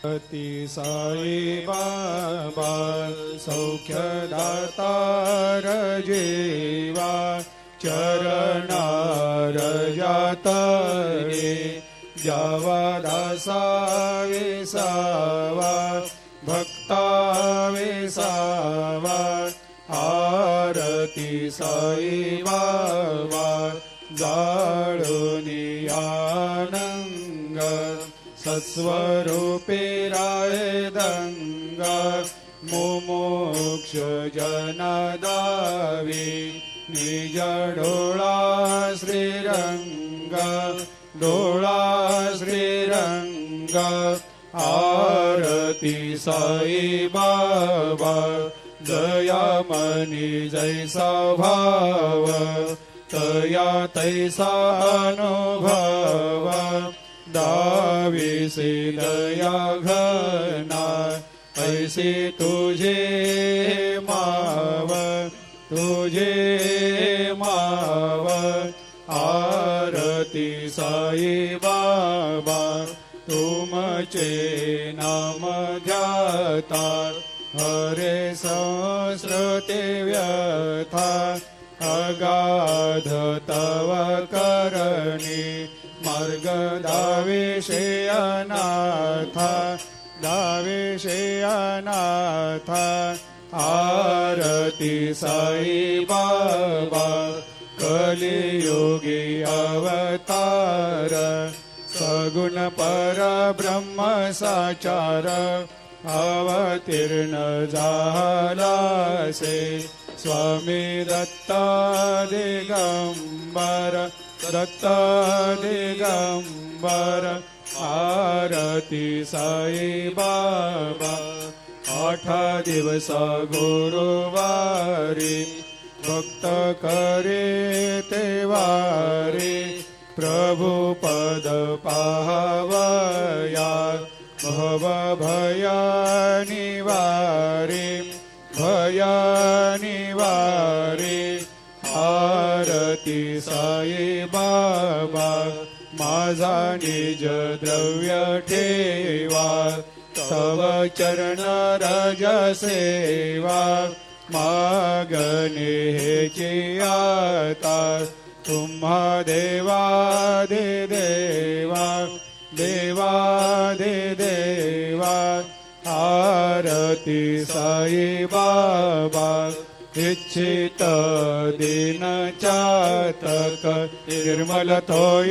ती साई बाबा सौख्यदातार जीवा चरणार जातरे जावा दासा विसावा भक्ता विसावा आरती साई बाबा जाळुनी आनंग सत्स्वरूपे राय दंग मुमुक्ष जनदावी निज डोळा श्रीरंग डोळा श्रीरंग आरती साई बाबा दयामनी जैसा भाव तया तैसा अनुभव दाविसे दया घना ऐसे तुझे माव तुझे माव आरती साई बाबा तुमचे नाम ध्याता हरे संस्कृते व्यथा अगाध तव करणी मार्ग दाविषे अनाथा दाविषे अनाथा आरती साई बाबा कलियुगी अवतार सगुण परब्रह्म साचार अवतीर्ण झालासे स्वामी दत्ता दिगंबर दत्ता दिगंबर आरती साई बाबा 8 दिवस गुरुवारी भक्त करे तेवारी प्रभु पद पाहवया भव भया निवारी भया निवारी आरती साई बाबा माझा निज द्रव्य ठेवा तव चरण रज सेवा मागणे हेची आता तुम्हा देवा दे देवा देवा दे देवा आरती साई बाबा इच्छित दिन चातक निर्मल थोय